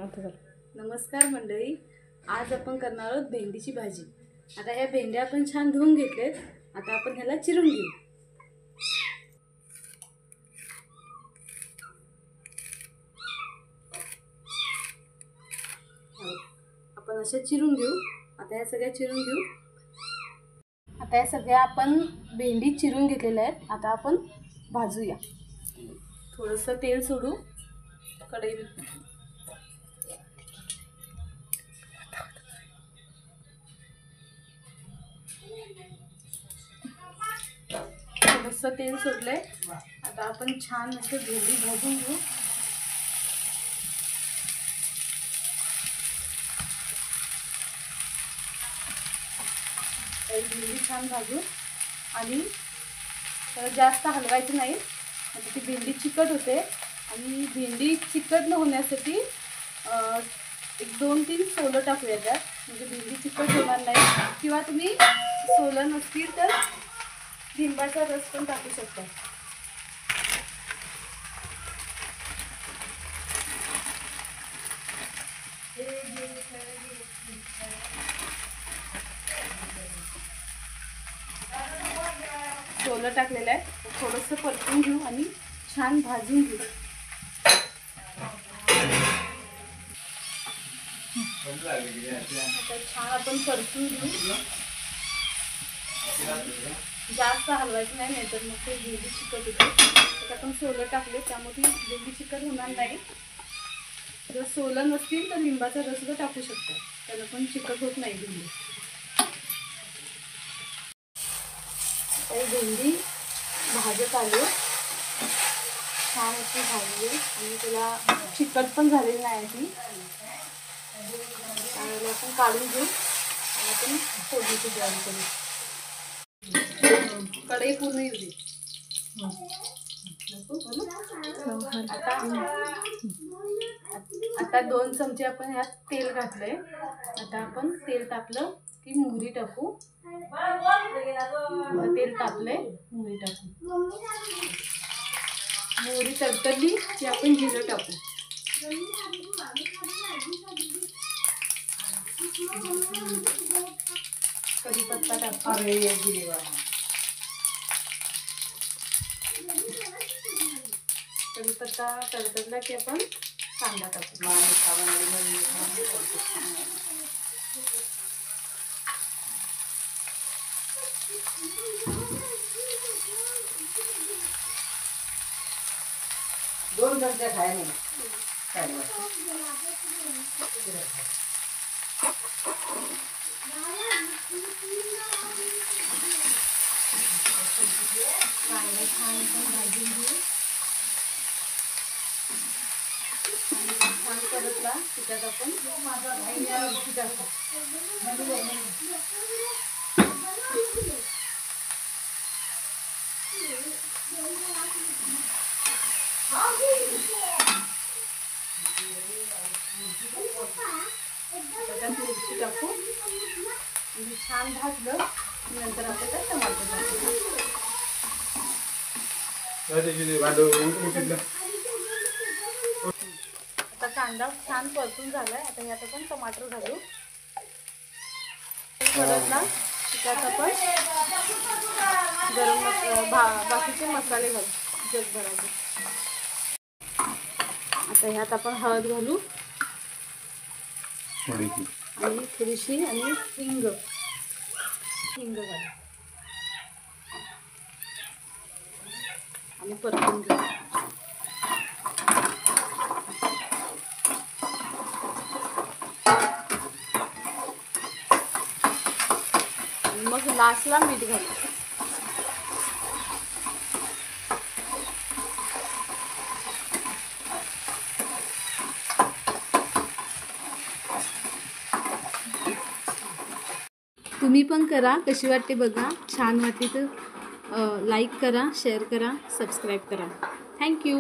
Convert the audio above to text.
नमस्कार मंडळी, आज आपण करणार आहोत भेंडीची भाजी। आता ह्या भेंड्या आपण छान धुवून घेतलेत। आता आपण ह्याला चिरून घेऊ। आपण अशा चिरून घेऊ। आता ह्या सगळ्या चिरून घेऊ। आता ह्या सगळ्या आपण भेंडी चिरून घेतलेल्या आहेत। आता आपण भाजूया। थोडंसं तेल सोडू कढईत। थोडंसं तेल सोडलंय। आता आपण छान असे भेंडी भाजून घेऊ। भेंडी छान भाजू आणि जास्त हलवायचं नाही, म्हणजे ती भेंडी चिकट होते। आणि भेंडी चिकट न होण्यासाठी एक 2-3 सोलं टाकूया त्यात, म्हणजे भेंडी चिकट होणार नाही। किंवा तुम्ही सोलं नसतील तर लिंबाचा रस पण टाकू शकता। सोलं टाकलेलं आहे, थोडंसं परतून घेऊ आणि छान भाजून घेऊ। आता छान आपण परतून घेऊ। जास्त हलवायचं नाही, नाहीतर मग ते भेंडी चिकट होते। आता आपण सोलं टाकले त्यामुळे भेंडी चिकट होणार नाही। जर सोलं नसतील तर लिंबाचा रस सुद्धा टाकू शकता, त्याला पण चिकट होत नाही भेंडी। भेंडी भाजत आली, छान अशी भाजली आणि त्याला चिकट पण झालेली नाही ती। त्यामुळे आपण काढून घेऊ आणि आपण फोडणीची तयारी करू। कढई पूर्ण येऊ दे। आता 2 चमचे आपण ह्यात तेल घातलंय। आता आपण तेल तापलं की मोहरी टाकू। तेल तापलंय, मोहरी टाकू। मोहरी तडतडली की आपण जिरं टाकू। कढीपत्ता टाकू। कढीपत्ता तडतडला की आपण कांदा टाकू। दोन चमचे खायला कांदा छान भाजून घेऊ। छान परतला की त्यात आपण मिरची टाकू। त्यात मिरची टाकू आणि छान भाजलं नंतर आपण त्यात टमाटर टाकू। आता कांदा छान परतून झालाय। आता यात आपण टमाटर घालू। परतला त्यात आपण गरम बाकीचे मसाले घालू जगभराचे। आता ह्यात आपण हळद घालू आणि थोडीशी आणि हिंग घालू आणि परतून घेऊ। मग लास्टला मीठ घालू। तुम्ही पण करा, कशी वाटते बघा। छान वाटली तर लाईक करा, शेअर करा, सबस्क्राईब करा। थँक्यू।